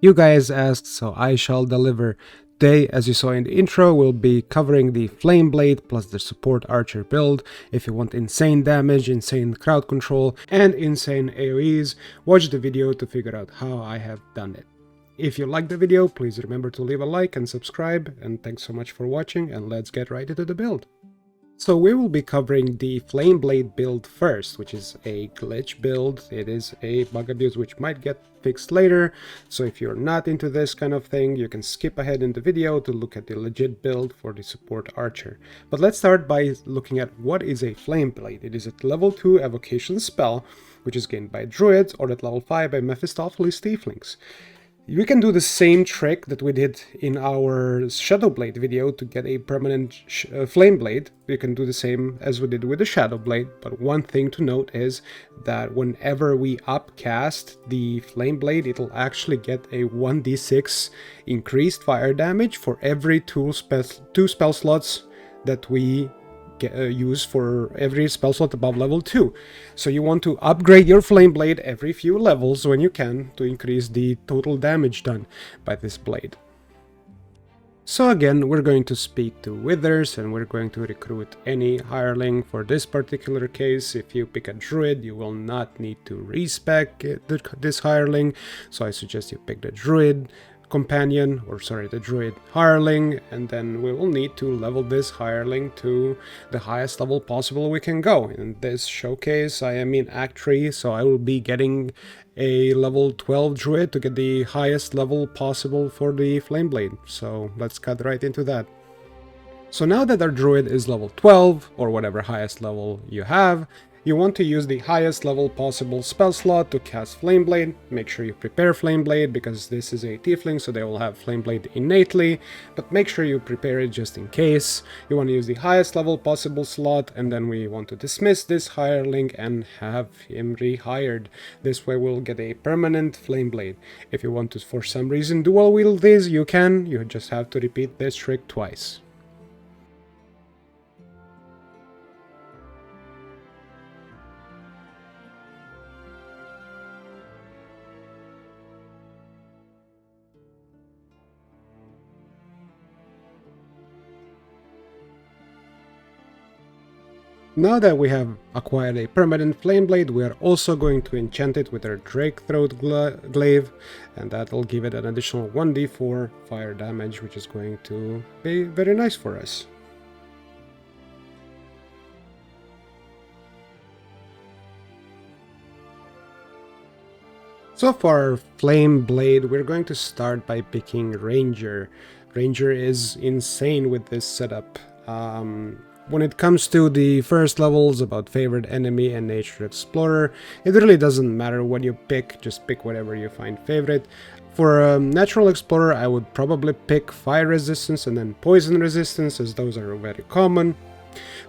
You guys asked, so I shall deliver. Today, as you saw in the intro, we'll be covering the Flame Blade plus the support archer build. If you want insane damage, insane crowd control, and insane AoEs, watch the video to figure out how I have done it. If you liked the video, please remember to leave a like and subscribe, and thanks so much for watching, and let's get right into the build. So we will be covering the Flame Blade build first, which is a glitch build. It is a bug abuse which might get fixed later, so if you're not into this kind of thing, you can skip ahead in the video to look at the legit build for the support archer. But let's start by looking at what is a Flame Blade. It is a level 2 evocation spell, which is gained by druids, or at level 5 by Mephistopheles tieflings. We can do the same trick that we did in our Shadow Blade video to get a permanent Flame Blade. We can do the same as we did with the Shadow Blade, but one thing to note is that whenever we upcast the Flame Blade, it'll actually get a 1d6 increased fire damage for every two spell slots that we use for every spell slot above level 2. So you want to upgrade your Flame Blade every few levels when you can to increase the total damage done by this blade. So again, we're going to speak to Withers and we're going to recruit any hireling. For this particular case, if you pick a druid, you will not need to respec this hireling, so I suggest you pick the druid companion, or sorry, the druid hireling, and then we will need to level this hireling to the highest level possible we can go. In this showcase, I am in Act 3, so I will be getting a level 12 druid to get the highest level possible for the Flame Blade. So let's cut right into that. So now that our druid is level 12, or whatever highest level you have, you want to use the highest level possible spell slot to cast Flame Blade. Make sure you prepare Flame Blade, because this is a tiefling, so they will have Flame Blade innately, but make sure you prepare it just in case. You want to use the highest level possible slot, and then we want to dismiss this hireling and have him rehired. This way we'll get a permanent Flame Blade. If you want to, for some reason, dual wield this, you can. You just have to repeat this trick twice. Now that we have acquired a permanent Flame Blade, we are also going to enchant it with our Drakethroat Glaive, and that'll give it an additional 1d4 fire damage, which is going to be very nice for us. So for our Flame Blade, we're going to start by picking Ranger. Ranger is insane with this setup. When it comes to the first levels about favorite enemy and nature explorer, it really doesn't matter what you pick, just pick whatever you find favorite. For natural explorer, I would probably pick fire resistance and then poison resistance, as those are very common.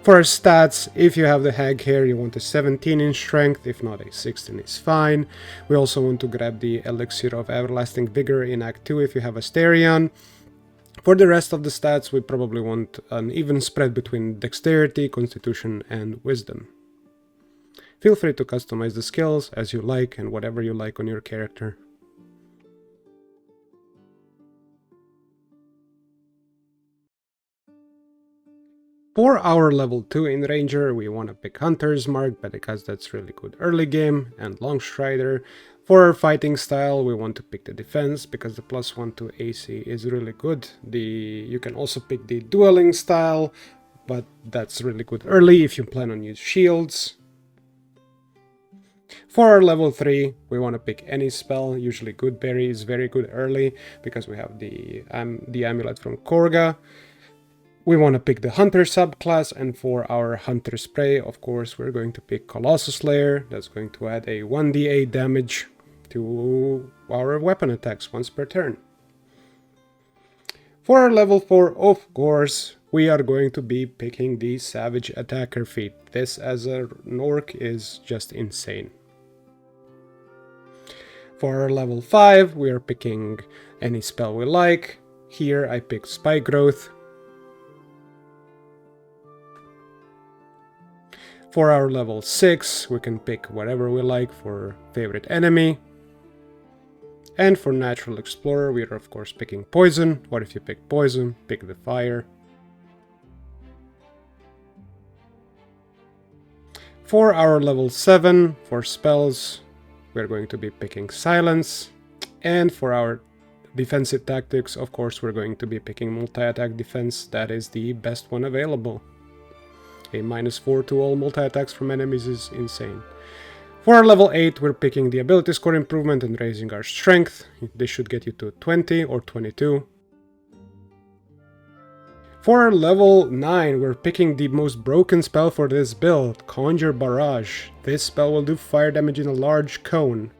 For our stats, if you have the hag hair, you want a 17 in strength, if not a 16 is fine. We also want to grab the elixir of everlasting vigor in Act 2 if you have Asterion. For the rest of the stats, we probably want an even spread between dexterity, constitution, and wisdom. Feel free to customize the skills as you like and whatever you like on your character. For our level 2 in Ranger, we want to pick Hunter's Mark, because that's really good early game, and Longstrider. For our fighting style, we want to pick the defense, because the +1 to AC is really good. You can also pick the dueling style, but that's really good early if you plan on using shields. For our level 3, we want to pick any spell. Usually Goodberry is very good early, because we have the amulet from Korga. We want to pick the Hunter subclass, and for our Hunter Spray, of course, we're going to pick Colossus Slayer. That's going to add a 1d8 damage to our weapon attacks once per turn. For our level 4, of course, we are going to be picking the Savage Attacker feat. This as an orc is just insane. For our level 5, we are picking any spell we like. Here I picked Spike Growth. For our level 6, we can pick whatever we like for favorite enemy. And for Natural Explorer, we are of course picking Poison. What if you pick Poison? Pick the Fire. For our level 7, for spells, we're going to be picking Silence. And for our defensive tactics, of course, we're going to be picking Multi-Attack Defense. That is the best one available. A -4 to all multi-attacks from enemies is insane. For our level 8, we're picking the ability score improvement and raising our strength. This should get you to 20 or 22. For our level 9, we're picking the most broken spell for this build, Conjure Barrage. This spell will do fire damage in a large cone.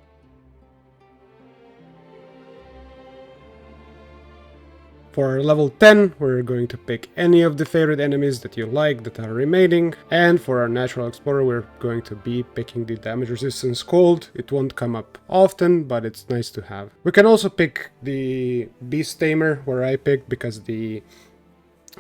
For our level 10, we're going to pick any of the favorite enemies that you like that are remaining. And for our Natural Explorer, we're going to be picking the Damage Resistance Cold. It won't come up often, but it's nice to have. We can also pick the Beast Tamer, where I picked, because the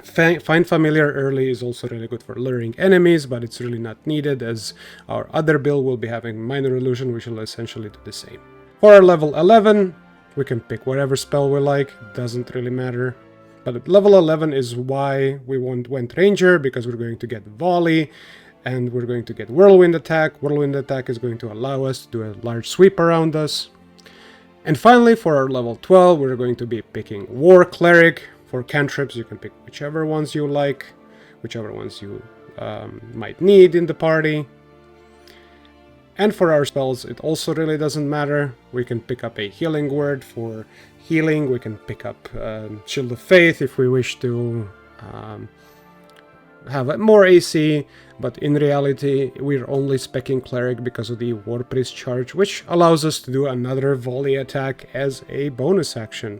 Find Familiar early is also really good for luring enemies, but it's really not needed, as our other build will be having Minor Illusion, which will essentially do the same. For our level 11, we can pick whatever spell we like, doesn't really matter. But at level 11 is why we went Ranger, because we're going to get Volley, and we're going to get Whirlwind Attack. Whirlwind Attack is going to allow us to do a large sweep around us. And finally, for our level 12, we're going to be picking War Cleric. For cantrips, you can pick whichever ones you like, whichever ones you might need in the party. And for our spells, it also really doesn't matter. We can pick up a healing word for healing. We can pick up Shield of Faith if we wish to have more AC. But in reality, we're only specking Cleric because of the War Priest charge, which allows us to do another volley attack as a bonus action.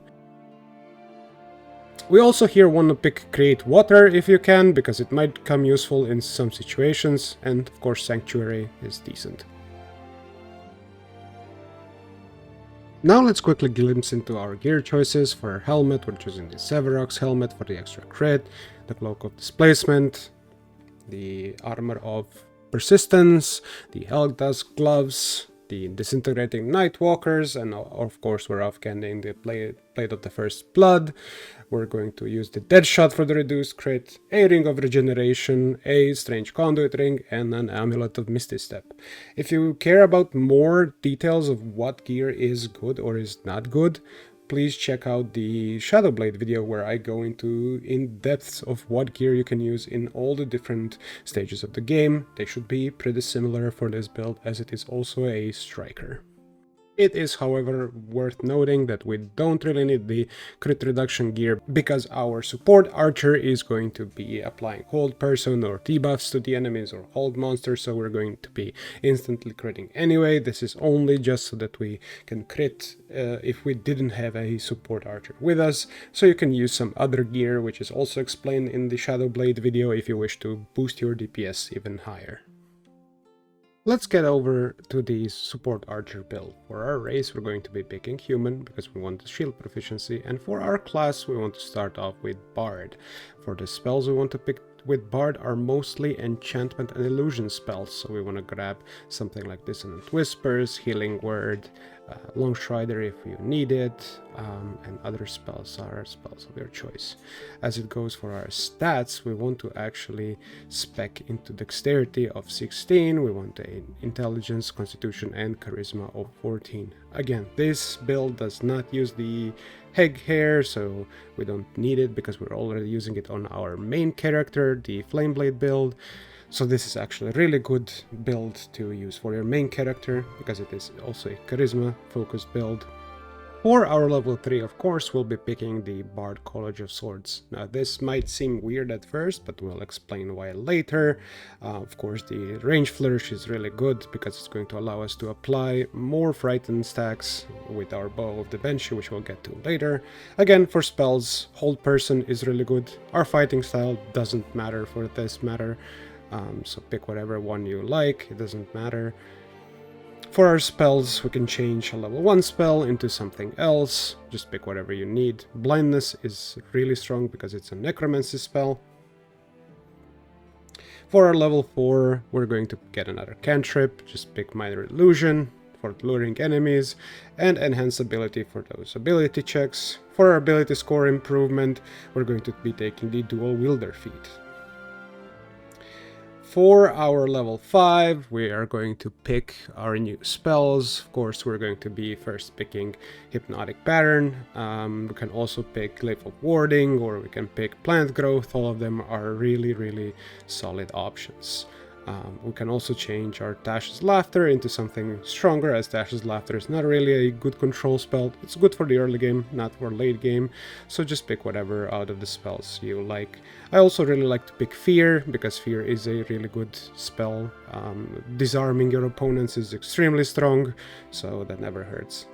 We also here want to pick Create Water if you can, because it might come useful in some situations. And of course, Sanctuary is decent. Now let's quickly glimpse into our gear choices. For our helmet, we're choosing the Severox helmet for the extra crit, the Cloak of Displacement, the Armor of Persistence, the Elgdust gloves, the Disintegrating Nightwalkers, and of course we're off-candying the Blade of the First Blood. We're going to use the Deadshot for the reduced crit, a Ring of Regeneration, a Strange Conduit Ring, and an Amulet of Misty Step. If you care about more details of what gear is good or is not good, please check out the Shadowblade video where I go into in-depth of what gear you can use in all the different stages of the game. They should be pretty similar for this build, as it is also a striker. It is, however, worth noting that we don't really need the crit reduction gear, because our support archer is going to be applying hold person or debuffs to the enemies or hold monsters, so we're going to be instantly critting anyway. This is only just so that we can crit if we didn't have a support archer with us, so you can use some other gear, which is also explained in the Shadowblade video if you wish to boost your DPS even higher. Let's get over to the support archer build. For our race, we're going to be picking human because we want the shield proficiency, and for our class, we want to start off with bard. For the spells we want to pick with bard are mostly enchantment and illusion spells, so we want to grab something like Dissonant Whispers, Healing Word, Longstrider if you need it, and other spells are spells of your choice. As it goes for our stats, we want to actually spec into dexterity of 16, we want an intelligence, constitution, and charisma of 14. Again, this build does not use the Heg hair, so we don't need it because we're already using it on our main character, the Flameblade build. So this is actually a really good build to use for your main character, because it is also a charisma focused build. For our level 3, of course, we'll be picking the Bard College of Swords. Now this might seem weird at first, but we'll explain why later. Of course, the Range Flourish is really good because it's going to allow us to apply more Frighten stacks with our Bow of the Banshee, which we'll get to later. Again, for spells, Hold Person is really good. Our fighting style doesn't matter for this matter. So pick whatever one you like, it doesn't matter. For our spells, we can change a level 1 spell into something else, just pick whatever you need. Blindness is really strong because it's a necromancy spell. For our level 4, we're going to get another cantrip, just pick Minor Illusion. for luring enemies, and enhanced ability for those ability checks. For our ability score improvement, we're going to be taking the dual wielder feat. For our level 5, we are going to pick our new spells. Of course, we're going to be first picking Hypnotic Pattern. We can also pick Glaive of Warding, or we can pick Plant Growth. All of them are really solid options. We can also change our Tash's Laughter into something stronger, as Tash's Laughter is not really a good control spell. It's good for the early game, not for late game, so just pick whatever out of the spells you like. I also really like to pick Fear, because Fear is a really good spell. Disarming your opponents is extremely strong, so that never hurts.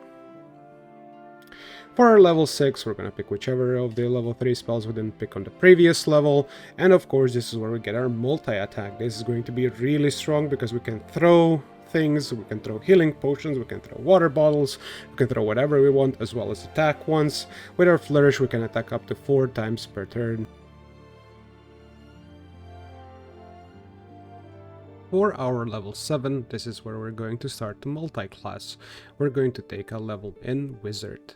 For our level 6, we're gonna pick whichever of the level 3 spells we didn't pick on the previous level, and of course this is where we get our multi-attack. This is going to be really strong because we can throw things, we can throw healing potions, we can throw water bottles, we can throw whatever we want, as well as attack once. With our Flourish we can attack up to 4 times per turn. For our level 7, this is where we're going to start the multi-class. We're going to take a level in Wizard.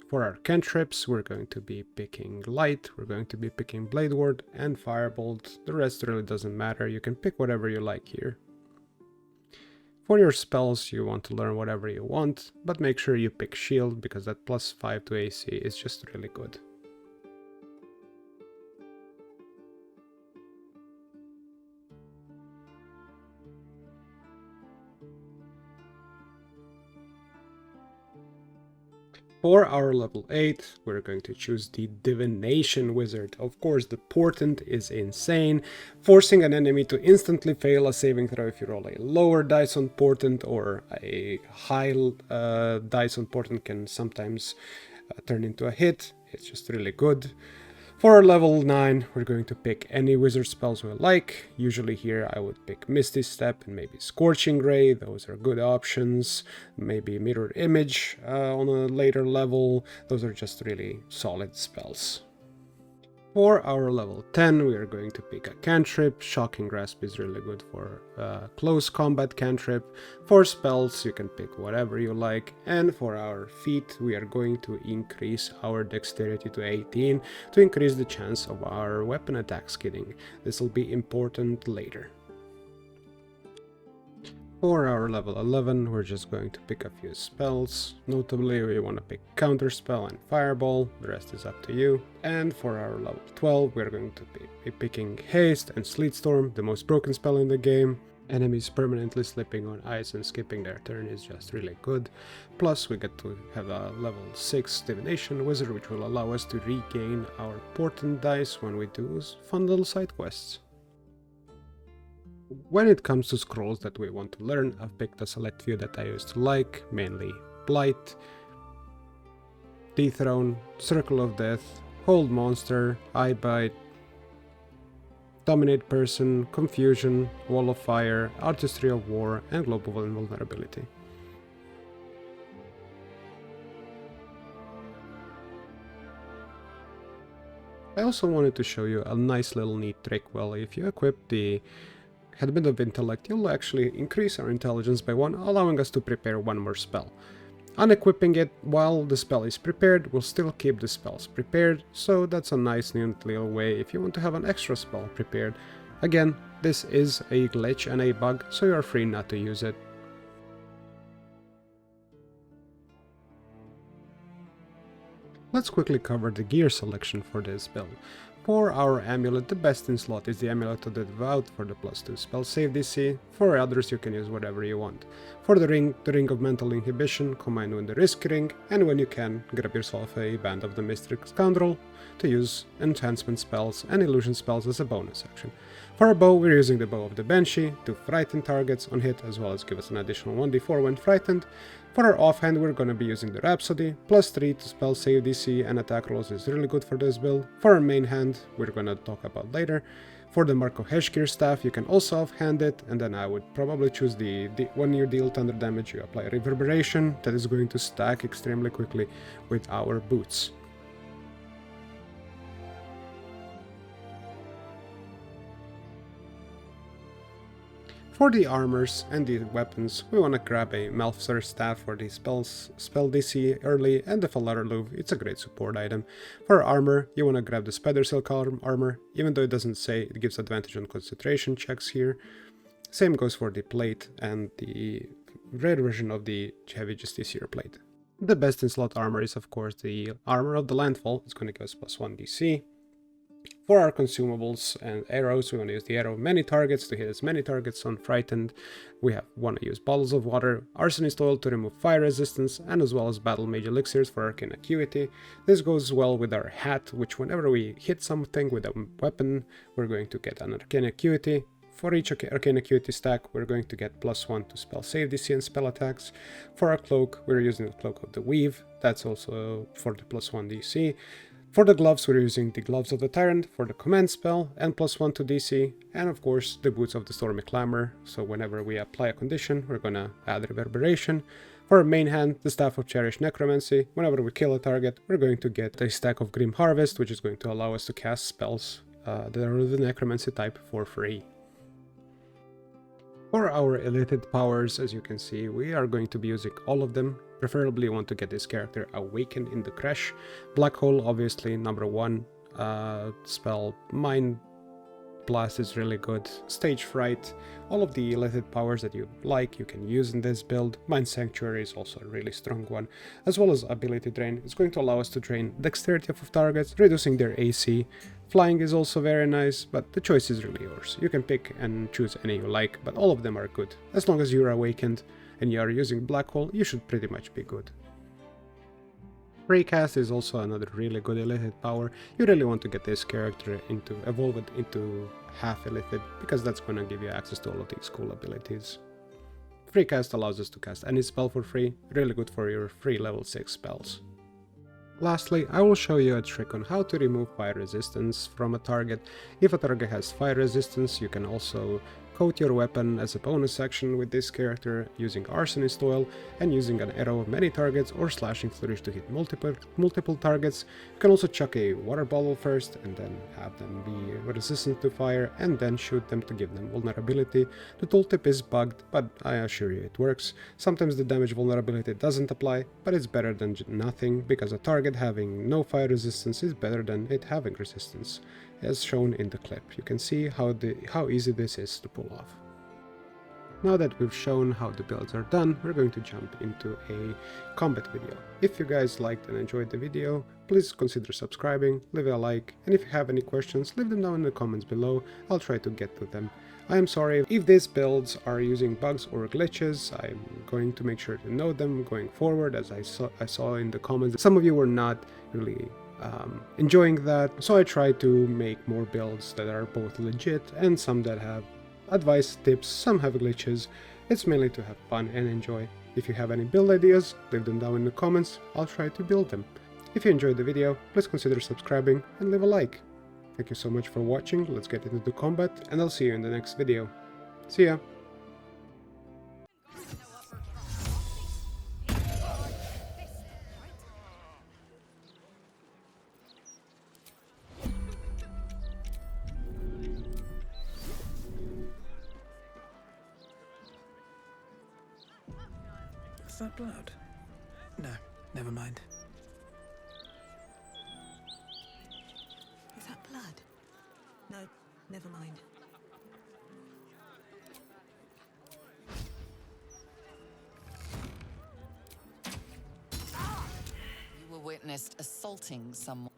For our cantrips, we're going to be picking Light, we're going to be picking Blade Ward and Firebolt. The rest really doesn't matter, you can pick whatever you like here. For your spells, you want to learn whatever you want, but make sure you pick Shield, because that +5 to AC is just really good. For our level 8, we're going to choose the Divination Wizard. Of course, the Portent is insane, forcing an enemy to instantly fail a saving throw if you roll a lower dice on Portent, or a high dice on Portent can sometimes turn into a hit. It's just really good. For our level 9, we're going to pick any wizard spells we like. Usually here I would pick Misty Step and maybe Scorching Ray, those are good options. Maybe Mirror Image on a later level, those are just really solid spells. For our level 10, we are going to pick a cantrip. Shocking Grasp is really good for close combat cantrip. For spells, you can pick whatever you like. And for our feat, we are going to increase our dexterity to 18 to increase the chance of our weapon attack skidding. This will be important later. For our level 11, we're just going to pick a few spells. Notably, we want to pick Counterspell and Fireball, the rest is up to you. And for our level 12, we're going to be picking Haste and Sleet Storm, the most broken spell in the game. Enemies permanently slipping on ice and skipping their turn is just really good. Plus, we get to have a level 6 Divination Wizard, which will allow us to regain our Portent dice when we do fun little side quests. When it comes to scrolls that we want to learn, I've picked a select few that I used to like, mainly Blight, Dethrone, Circle of Death, Hold Monster, Eyebite, Dominate Person, Confusion, Wall of Fire, Artistry of War, and Global Invulnerability. I also wanted to show you a nice little neat trick. Well, if you equip the Headband of Intellect, you'll actually increase our intelligence by 1, allowing us to prepare 1 more spell. Unequipping it while the spell is prepared will still keep the spells prepared, so that's a nice neat little way if you want to have an extra spell prepared. Again, this is a glitch and a bug, so you are free not to use it. Let's quickly cover the gear selection for this build. For our amulet, the best in slot is the Amulet of the Devout for the +2 spell save DC. For others, you can use whatever you want. For the Ring of Mental Inhibition, combine with the Risk Ring, and when you can, grab yourself a Band of the Mystic Scoundrel to use enhancement spells and illusion spells as a bonus action. For our bow, we're using the Bow of the Banshee to frighten targets on hit, as well as give us an additional 1d4 when frightened. For our offhand, we're going to be using the Rhapsody, +3 to spell save DC and attack rolls is really good for this build. For our main hand, we're going to talk about later. For the Marco Gear staff, you can also offhand it, and then I would probably choose the when you deal thunder damage, you apply Reverberation, that is going to stack extremely quickly with our boots. For the armors and the weapons, we want to grab a Malfsar staff for the spell DC early, and the Falar Luve, it's a great support item. For armor, you want to grab the Spider Silk armor, even though it doesn't say, it gives advantage on concentration checks here. Same goes for the plate and the rare version of the Heavy Justiciar plate. The best in slot armor is of course the Armor of the Landfall, it's going to give us +1 DC. For our consumables and arrows, we want to use the arrow of many targets to hit as many targets on frightened. We want to use bottles of water, arsonist oil to remove fire resistance, and as well as battle mage elixirs for arcane acuity. This goes well with our hat, which whenever we hit something with a weapon, we're going to get an arcane acuity. For each arcane acuity stack, we're going to get +1 to spell save DC and spell attacks. For our cloak, we're using the Cloak of the Weave, that's also for the +1 DC. For the gloves, we're using the Gloves of the Tyrant for the command spell and +1 to DC, and of course the Boots of the Stormy Clamor, so whenever we apply a condition, we're gonna add Reverberation. For our main hand, the Staff of Cherished Necromancy, whenever we kill a target, we're going to get a stack of Grim Harvest, which is going to allow us to cast spells that are of the Necromancy type for free. For our Ilithid powers, as you can see, we are going to be using all of them. Preferably want to get this character awakened in the crash. Black Hole, obviously, number 1 spell. Mind Blast is really good. Stage Fright, all of the Ilithid powers that you like, you can use in this build. Mind Sanctuary is also a really strong one, as well as Ability Drain. It's going to allow us to drain dexterity of targets, reducing their AC. Flying is also very nice, but the choice is really yours. You can pick and choose any you like, but all of them are good. As long as you're awakened and you are using Black Hole, you should pretty much be good. Recast is also another really good Ilithid power. You really want to get this character evolved into half Ilithid, because that's going to give you access to all of these cool abilities. Freecast allows us to cast any spell for free, really good for your free level 6 spells. Lastly, I will show you a trick on how to remove fire resistance from a target. If a target has fire resistance, you can also coat your weapon as a bonus action with this character using Arsonist Oil and using an arrow of many targets or slashing flourish to hit multiple targets. You can also chuck a water bottle first and then have them be resistant to fire and then shoot them to give them vulnerability. The tooltip is bugged, but I assure you it works. Sometimes the damage vulnerability doesn't apply, but it's better than nothing, because a target having no fire resistance is better than it having resistance. As shown in the clip, you can see how easy this is to pull off. Now that we've shown how the builds are done, we're going to jump into a combat video. If you guys liked and enjoyed the video, please consider subscribing, leave a like, and if you have any questions, leave them down in the comments below. I'll try to get to them. I am sorry if these builds are using bugs or glitches. I'm going to make sure to note them going forward, as I saw in the comments. Some of you were not really enjoying that, so I try to make more builds that are both legit and some that have advice, tips, some have glitches. It's mainly to have fun and enjoy. If you have any build ideas, leave them down in the comments, I'll try to build them. If you enjoyed the video, please consider subscribing and leave a like. Thank you so much for watching, let's get into the combat, and I'll see you in the next video. See ya! Is that blood? No, never mind. Is that blood? No, never mind. You were witnessed assaulting someone.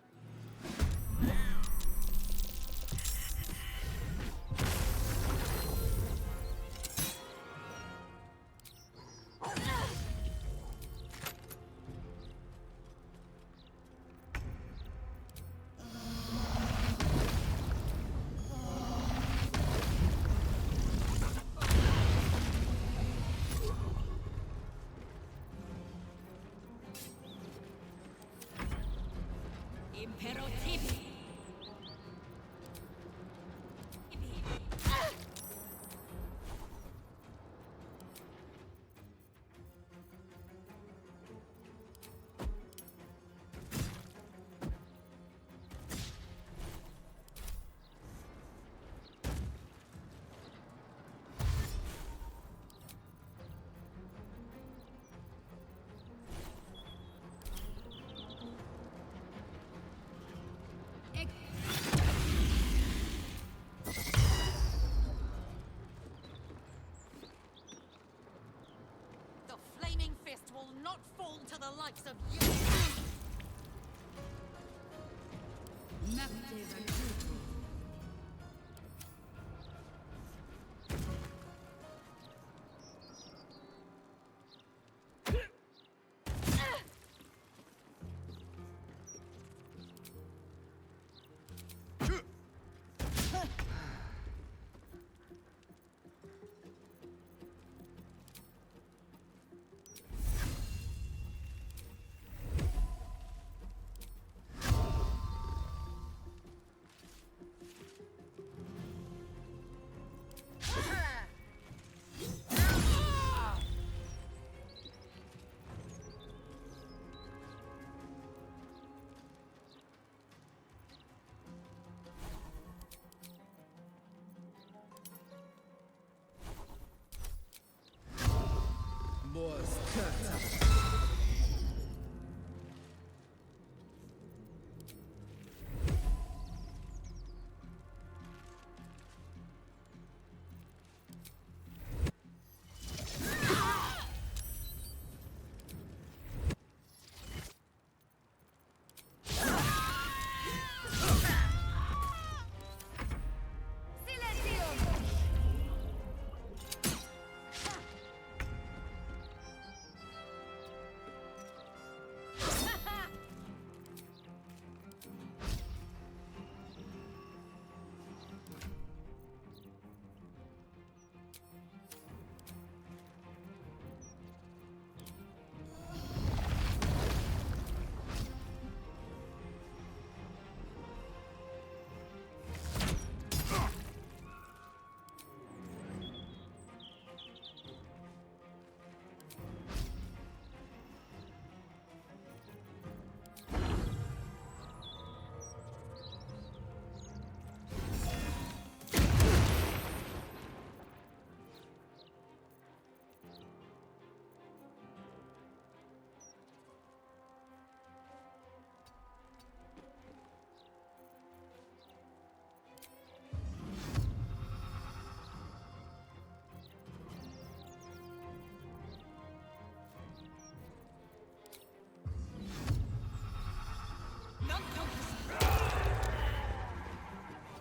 It will not fall to the likes of you.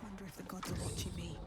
Wonder if the gods are watching me.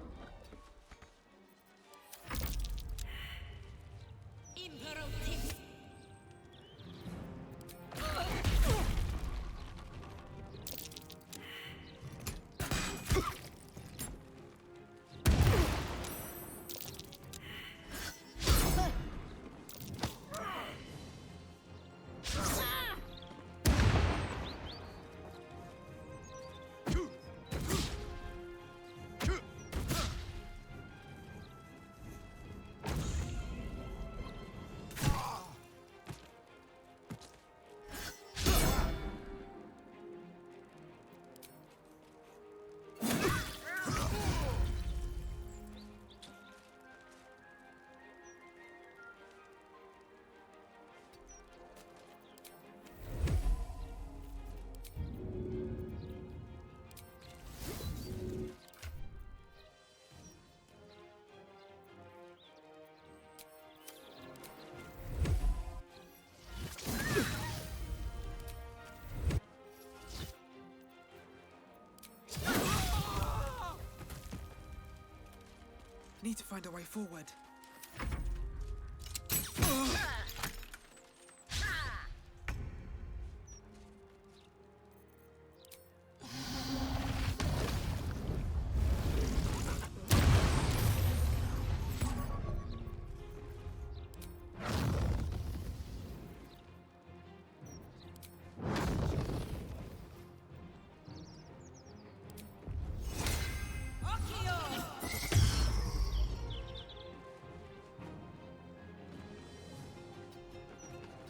Need to find a way forward.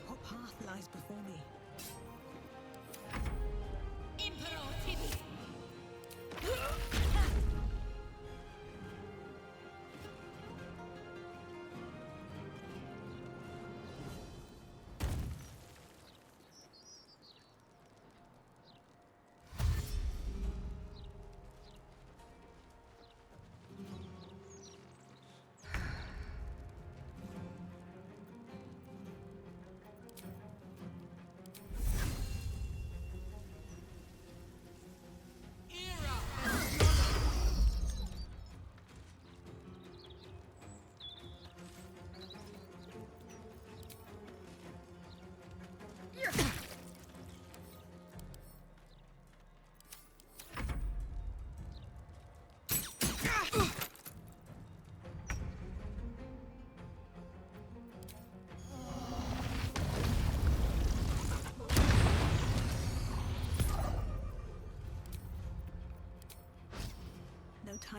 What path lies before me?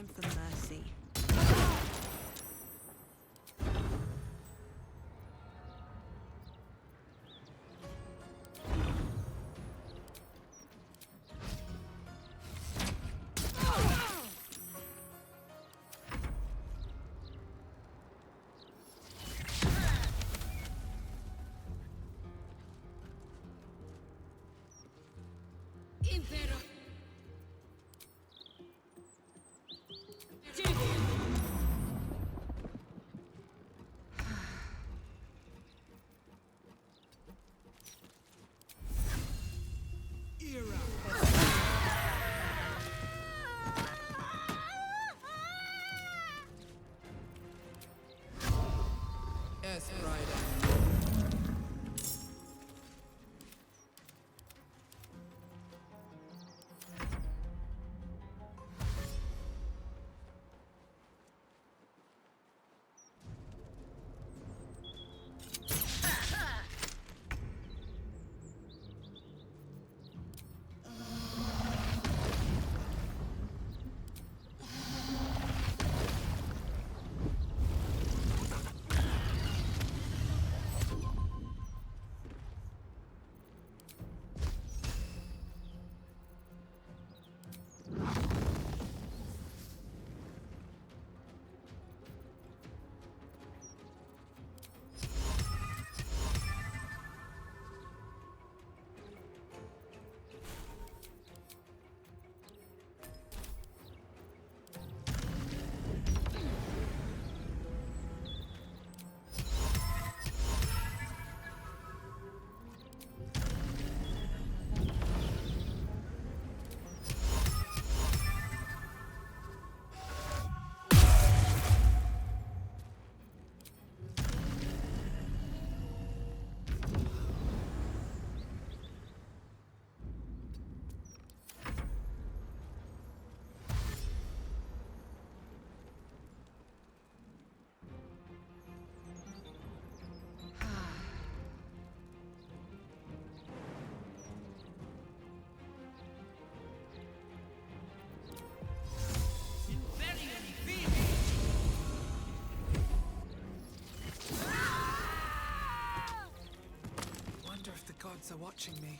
time for mercy. Impero. Yes, Friday. Wonder if the gods are watching me.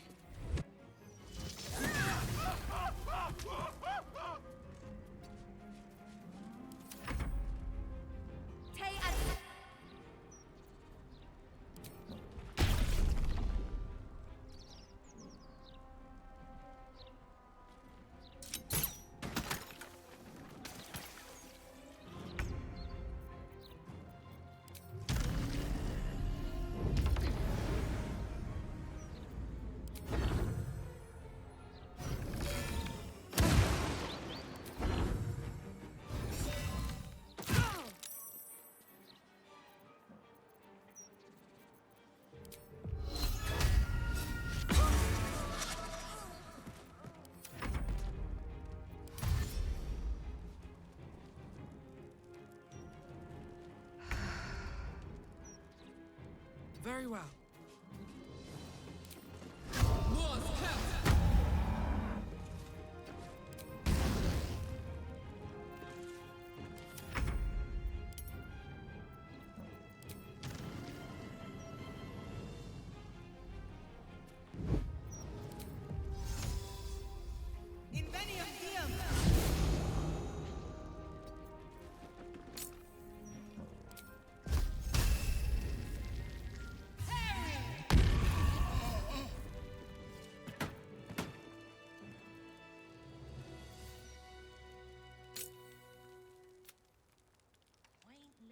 Very well.